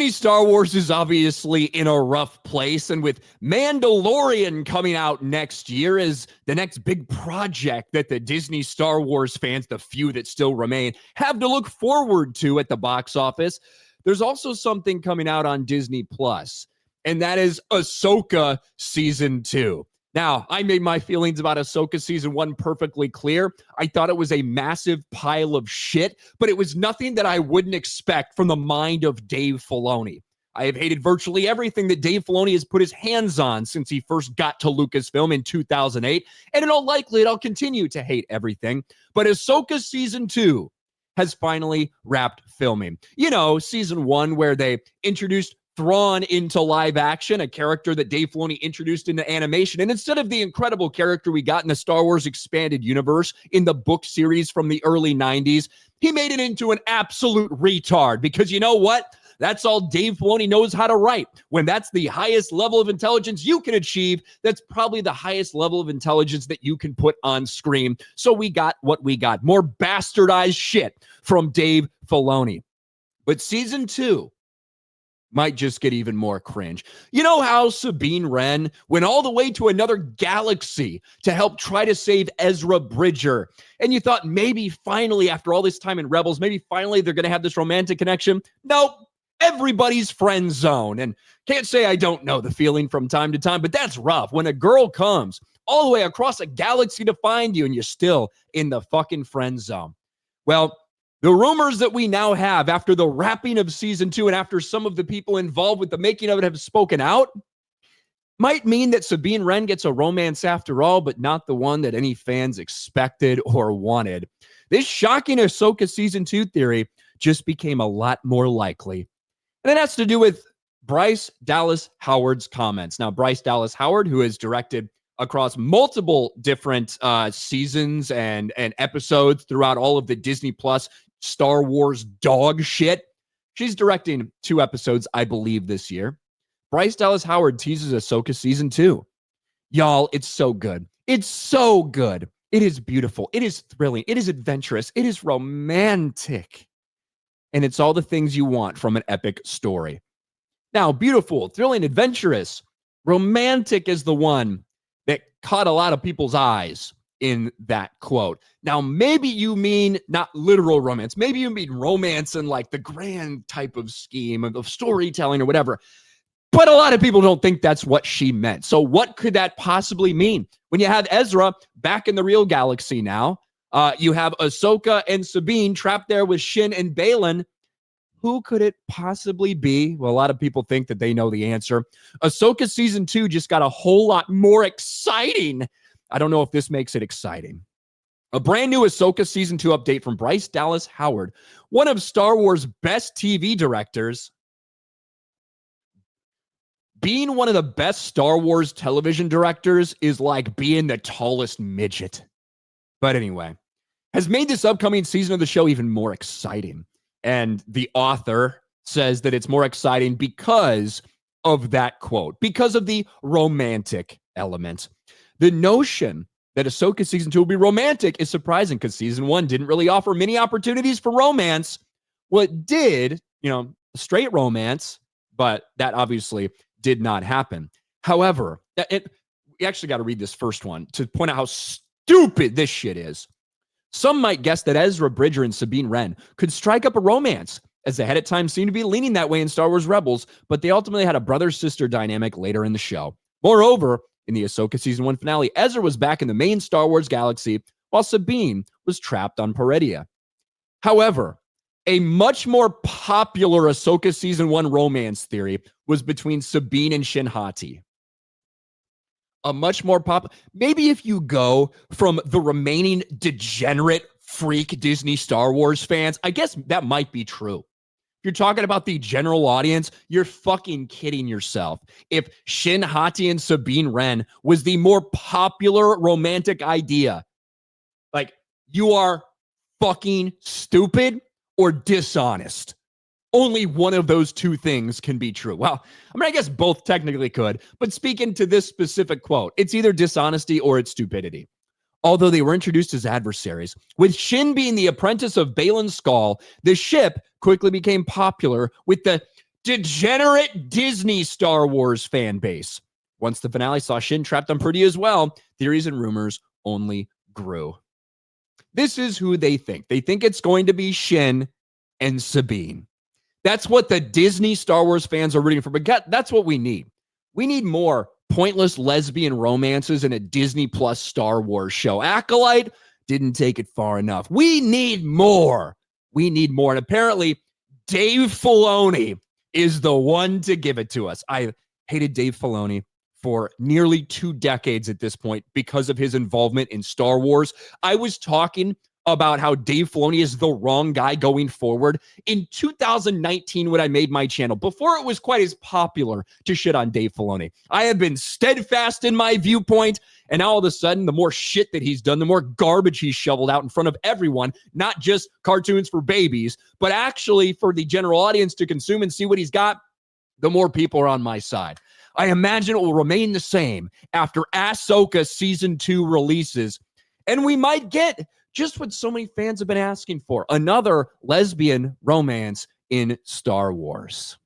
Disney Star Wars is obviously in a rough place, and with Mandalorian coming out next year as the next big project that the Disney Star Wars fans, the few that still remain, have to look forward to at the box office, there's also something coming out on Disney Plus, and that is Ahsoka Season 2. Now, I made my feelings about Ahsoka Season 1 perfectly clear. I thought it was a massive pile of shit, but it was nothing that I wouldn't expect from the mind of Dave Filoni. I have hated virtually everything that Dave Filoni has put his hands on since he first got to Lucasfilm in 2008, and in all likelihood, I'll continue to hate everything. But Ahsoka Season 2 has finally wrapped filming. You know, Season 1 where they introduced Thrawn into live action, a character that Dave Filoni introduced into animation. And instead of the incredible character we got in the Star Wars Expanded Universe in the book series from the early 90s, he made it into an absolute retard. Because you know what? That's all Dave Filoni knows how to write. When that's the highest level of intelligence you can achieve, that's probably the highest level of intelligence that you can put on screen. So we got what we got. More bastardized shit from Dave Filoni. But Season 2 might just get even more cringe. You know how Sabine Wren went all the way to another galaxy to help try to save Ezra Bridger, and you thought maybe finally, after all this time in Rebels, maybe finally they're going to have this romantic connection? Nope. Everybody's friend zone. And can't say I don't know the feeling from time to time, but that's rough when a girl comes all the way across a galaxy to find you and you're still in the fucking friend zone. Well, the rumors that we now have after the wrapping of Season 2 and after some of the people involved with the making of it have spoken out might mean that Sabine Wren gets a romance after all, but not the one that any fans expected or wanted. This shocking Ahsoka Season 2 theory just became a lot more likely. And it has to do with Bryce Dallas Howard's comments. Now, Bryce Dallas Howard, who has directed across multiple different seasons and episodes throughout all of the Disney Plus Star Wars dog shit. She's directing 2 episodes, I believe, this year. Bryce Dallas Howard teases Ahsoka Season 2. Y'all, it's so good. It's so good. It is beautiful. It is thrilling. It is adventurous. It is romantic. And it's all the things you want from an epic story. Now, beautiful, thrilling, adventurous, romantic is the one that caught a lot of people's eyes in that quote. Now, maybe you mean not literal romance. Maybe you mean romance in like the grand type of scheme of storytelling or whatever. But a lot of people don't think that's what she meant. So what could that possibly mean? When you have Ezra back in the real galaxy now, you have Ahsoka and Sabine trapped there with Shin and Baylan. Who could it possibly be? Well, a lot of people think that they know the answer. Ahsoka Season 2 just got a whole lot more exciting. I don't know if this makes it exciting. A brand new Ahsoka Season 2 update from Bryce Dallas Howard, one of Star Wars' best TV directors. Being one of the best Star Wars television directors is like being the tallest midget. But anyway, has made this upcoming season of the show even more exciting. And the author says that it's more exciting because of that quote, because of the romantic element. The notion that Ahsoka Season 2 will be romantic is surprising because Season 1 didn't really offer many opportunities for romance. Well, it did, straight romance, but that obviously did not happen. However, you actually got to read this first one to point out how stupid this shit is. Some might guess that Ezra Bridger and Sabine Wren could strike up a romance, as they had at times seemed to be leaning that way in Star Wars Rebels, but they ultimately had a brother-sister dynamic later in the show. Moreover, in the Ahsoka Season 1 finale, Ezra was back in the main Star Wars galaxy, while Sabine was trapped on Peridea. However, a much more popular Ahsoka Season 1 romance theory was between Sabine and Shin Hati. A much more maybe if you go from the remaining degenerate freak Disney Star Wars fans, I guess that might be true. If you're talking about the general audience, you're fucking kidding yourself. If Shin Hati and Sabine Wren was the more popular romantic idea, like, you are fucking stupid or dishonest. Only one of those two things can be true. Well, I guess both technically could, but speaking to this specific quote, it's either dishonesty or it's stupidity. Although they were introduced as adversaries, with Shin being the apprentice of Baylan Skoll, the ship quickly became popular with the degenerate Disney Star Wars fan base. Once the finale saw Shin trapped on Pretty as well, theories and rumors only grew. This is who they think. They think it's going to be Shin and Sabine. That's what the Disney Star Wars fans are rooting for. But that's what we need. We need more pointless lesbian romances in a Disney Plus Star Wars show. Acolyte didn't take it far enough. We need more. We need more. And apparently, Dave Filoni is the one to give it to us. I hated Dave Filoni for nearly 2 decades at this point because of his involvement in Star Wars. I was talking about how Dave Filoni is the wrong guy going forward in 2019 when I made my channel, before it was quite as popular to shit on Dave Filoni. I have been steadfast in my viewpoint, and now all of a sudden, the more shit that he's done, the more garbage he's shoveled out in front of everyone, not just cartoons for babies, but actually for the general audience to consume and see what he's got, the more people are on my side. I imagine it will remain the same after Ahsoka Season 2 releases, and we might get just what so many fans have been asking for, another lesbian romance in Star Wars.